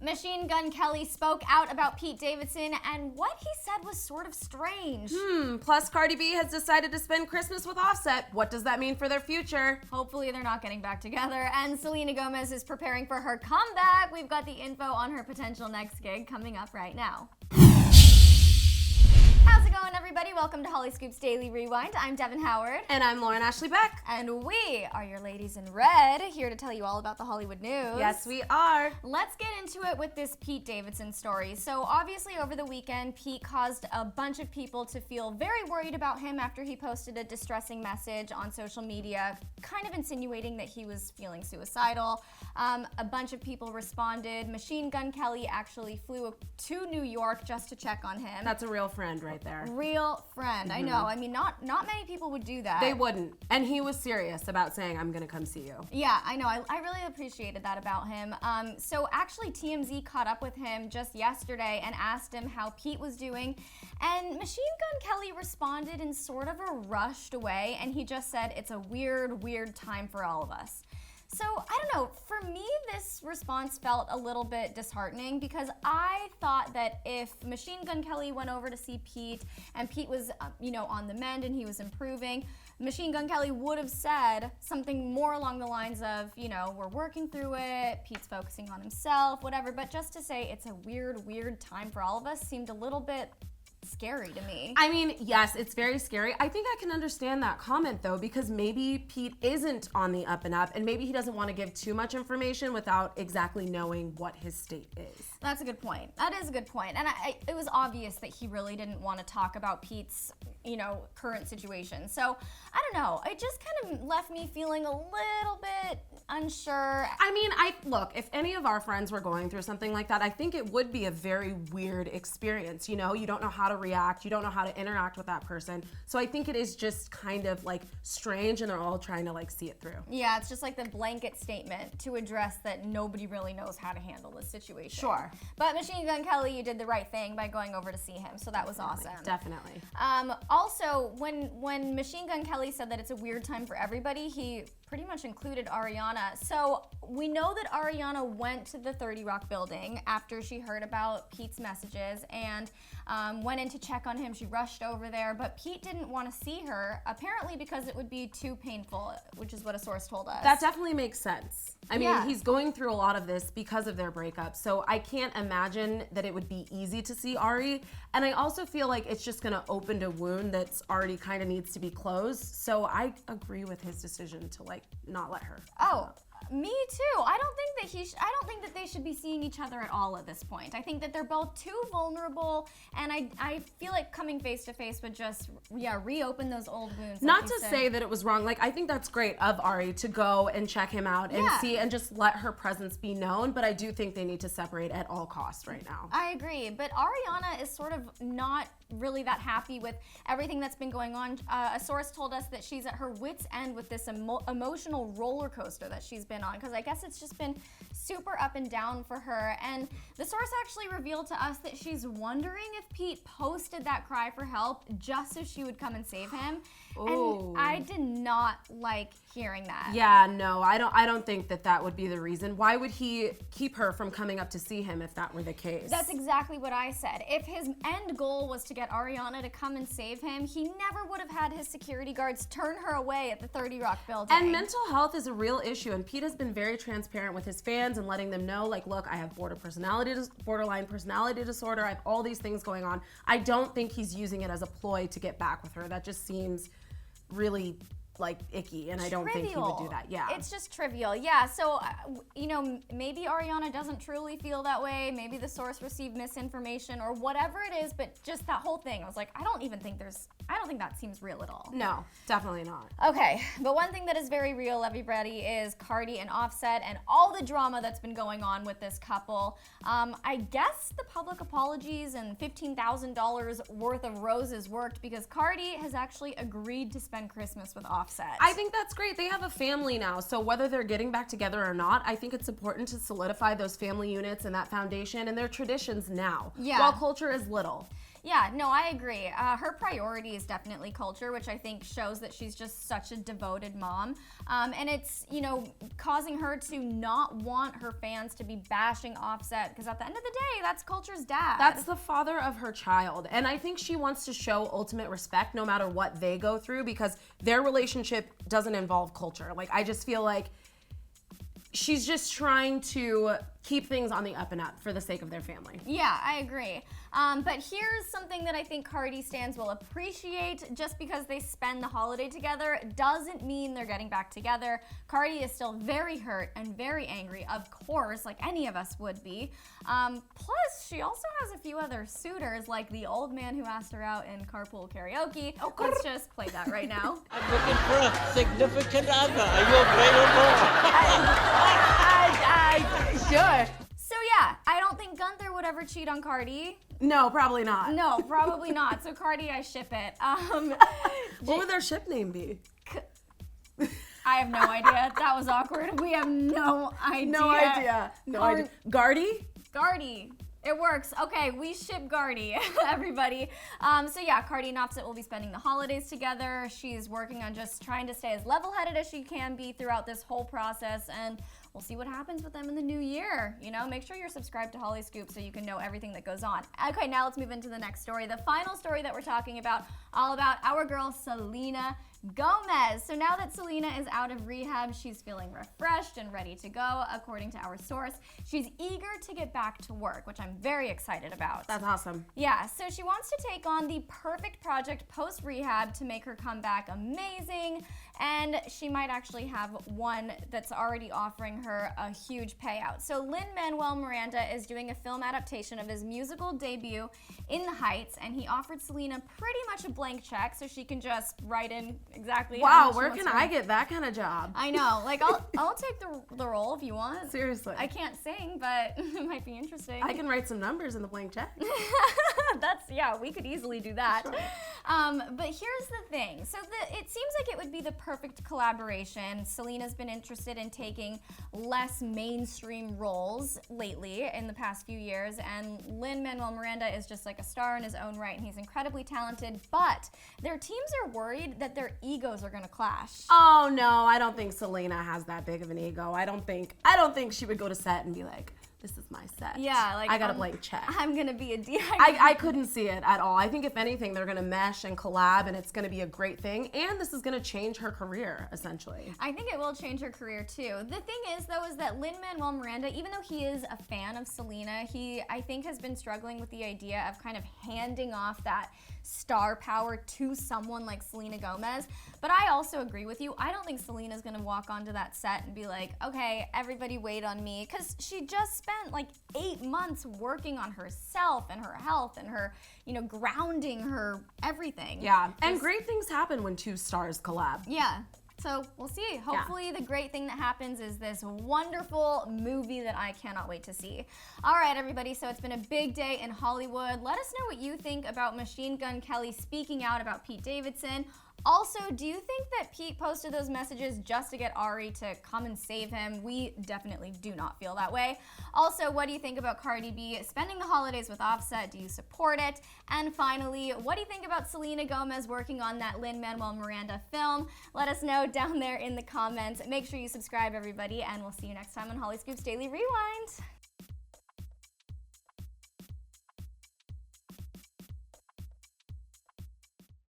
Machine Gun Kelly spoke out about Pete Davidson, and what he said was sort of strange. Plus, Cardi B has decided to spend Christmas with Offset. What does that mean for their future? Hopefully they're not getting back together. And Selena Gomez is preparing for her comeback. We've got the info on her potential next gig coming up right now. How's it going, everybody? Welcome to Hollyscoop's Daily Rewind. I'm Devin Howard. And I'm Lauren Ashley Beck. And we are your ladies in red, here to tell you all about the Hollywood news. Yes, we are. Let's get into it with this Pete Davidson story. So obviously over the weekend, Pete caused a bunch of people to feel very worried about him after he posted a distressing message on social media, kind of insinuating that he was feeling suicidal. A bunch of people responded. Machine Gun Kelly actually flew to New York just to check on him. That's a real friend right there. Real friend, I know. I mean, not many people would do that. They wouldn't. And he was serious about saying, I'm going to come see you. Yeah, I know. I really appreciated that about him. So actually, TMZ caught up with him just yesterday and asked him how Pete was doing. And Machine Gun Kelly responded in sort of a rushed way, and he just said, it's a weird, weird time for all of us. So, I don't know, for me, this response felt a little bit disheartening because I thought that if Machine Gun Kelly went over to see Pete and Pete was, on the mend and he was improving, Machine Gun Kelly would have said something more along the lines of, we're working through it, Pete's focusing on himself, whatever. But just to say it's a weird, weird time for all of us seemed a little bit scary to me. I mean, yes, it's very scary. I think I can understand that comment though, because maybe Pete isn't on the up and up and maybe he doesn't want to give too much information without exactly knowing what his state is. That's a good point. That is a good point. And it was obvious that he really didn't want to talk about Pete's, current situation. So, I don't know. It just kind of left me feeling a little bit unsure. I mean, look, if any of our friends were going through something like that, I think it would be a very weird experience. You don't know how to react, you don't know how to interact with that person. So I think it is just kind of like strange and they're all trying to like see it through. Yeah, it's just like the blanket statement to address that nobody really knows how to handle this situation. Sure. But Machine Gun Kelly, you did the right thing by going over to see him, so that was awesome. Definitely. Also, when Machine Gun Kelly said that it's a weird time for everybody, he pretty much included Ariana. So we know that Ariana went to the 30 Rock building after she heard about Pete's messages and went in to check on him. She rushed over there, but Pete didn't want to see her, apparently because it would be too painful, which is what a source told us. That definitely makes sense. I mean, Yeah. He's going through a lot of this because of their breakup, so I can't imagine that it would be easy to see Ari, and I also feel like it's just going to open a wound that's already kind of needs to be closed, so I agree with his decision to not let her. Oh, me too. I don't think that they should be seeing each other at all at this point. I think that they're both too vulnerable, and I feel like coming face to face would just reopen those old wounds. Not to say that it was wrong. I think that's great of Ari to go and check him out and see and just let her presence be known, but I do think they need to separate at all costs right now. I agree, but Ariana is sort of not really that happy with everything that's been going on. A source told us that she's at her wit's end with this emotional roller coaster that she's been on, because I guess it's just been super up and down for her. And the source actually revealed to us that she's wondering if Pete posted that cry for help just so she would come and save him. Ooh. And I did not like hearing that. Yeah, no, I don't think that would be the reason. Why would he keep her from coming up to see him if that were the case? That's exactly what I said. If his end goal was to get Ariana to come and save him, he never would have had his security guards turn her away at the 30 Rock building. And mental health is a real issue, and Pete has been very transparent with his fans and letting them know, look, I have borderline personality disorder, I have all these things going on. I don't think he's using it as a ploy to get back with her. That just seems really icky, and I don't think he would do that. Yeah. It's just trivial. Yeah, so, maybe Ariana doesn't truly feel that way. Maybe the source received misinformation or whatever it is, but just that whole thing, I was like, I don't think that seems real at all. No, definitely not. Okay, but one thing that is very real, everybody, is Cardi and Offset and all the drama that's been going on with this couple. I guess the public apologies and $15,000 worth of roses worked because Cardi has actually agreed to spend Christmas with Offset. I think that's great. They have a family now, so whether they're getting back together or not, I think it's important to solidify those family units and that foundation and their traditions now, while culture is little. Yeah, no, I agree. Her priority is definitely culture, which I think shows that she's just such a devoted mom. And it's, causing her to not want her fans to be bashing Offset, because at the end of the day, that's culture's dad. That's the father of her child. And I think she wants to show ultimate respect no matter what they go through, because their relationship doesn't involve culture. Like, I just feel like she's just trying to keep things on the up and up for the sake of their family. Yeah, I agree. But here's something that I think Cardi stans will appreciate. Just because they spend the holiday together doesn't mean they're getting back together. Cardi is still very hurt and very angry, of course, like any of us would be. Plus, she also has a few other suitors, like the old man who asked her out in carpool karaoke. Let's just play that right now. I'm looking for a significant other. Are you available? Sure. So yeah, I don't think Gunther would ever cheat on Cardi. No, probably not. No, probably not. So Cardi, I ship it. What would their ship name be? I have no idea. That was awkward. We have no idea. No idea. No idea. Gardy? Gardy. It works. Okay, we ship Gardy, everybody. So yeah, Cardi and Offset will be spending the holidays together. She's working on just trying to stay as level-headed as she can be throughout this whole process, and we'll see what happens with them in the new year. Make sure you're subscribed to Hollyscoop so you can know everything that goes on. Okay, now let's move into the next story. The final story that we're talking about, all about our girl Selena Gomez. So now that Selena is out of rehab, she's feeling refreshed and ready to go, according to our source. She's eager to get back to work, which I'm very excited about. That's awesome. Yeah, so she wants to take on the perfect project post-rehab to make her comeback amazing, and she might actually have one that's already offering her a huge payout. So Lin-Manuel Miranda is doing a film adaptation of his musical debut, In the Heights, and he offered Selena pretty much a blank check so she can just write in exactly how Wow, much she where wants can to I make. get that kind of job? I know, like I'll take the role if you want. Seriously. I can't sing, but it might be interesting. I can write some numbers in the blank check. We could easily do that. Sure. But here's the thing. So it seems like it would be the perfect collaboration. Selena's been interested in taking less mainstream roles lately in the past few years, and Lin-Manuel Miranda is just like a star in his own right, and he's incredibly talented, but their teams are worried that their egos are gonna clash. Oh no, I don't think Selena has that big of an ego. I don't think she would go to set and be like, this is my set. Yeah, like I got a blank check. I'm gonna be a D. I couldn't see it at all. I think if anything, they're gonna mesh and collab, and it's gonna be a great thing. And this is gonna change her career, essentially. I think it will change her career too. The thing is, though, is that Lin-Manuel Miranda, even though he is a fan of Selena, he, I think, has been struggling with the idea of kind of handing off that star power to someone like Selena Gomez. But I also agree with you. I don't think Selena's gonna walk onto that set and be like, okay, everybody wait on me, because she just spent like 8 months working on herself and her health and her, grounding her everything. Yeah, and great things happen when two stars collab. Yeah. So we'll see. Hopefully the great thing that happens is this wonderful movie that I cannot wait to see. All right, everybody, so it's been a big day in Hollywood. Let us know what you think about Machine Gun Kelly speaking out about Pete Davidson. Also, do you think that Pete posted those messages just to get Ari to come and save him? We definitely do not feel that way. Also, what do you think about Cardi B spending the holidays with Offset? Do you support it? And finally, what do you think about Selena Gomez working on that Lin-Manuel Miranda film? Let us know down there in the comments. Make sure you subscribe, everybody, and we'll see you next time on Hollyscoop's Daily Rewind.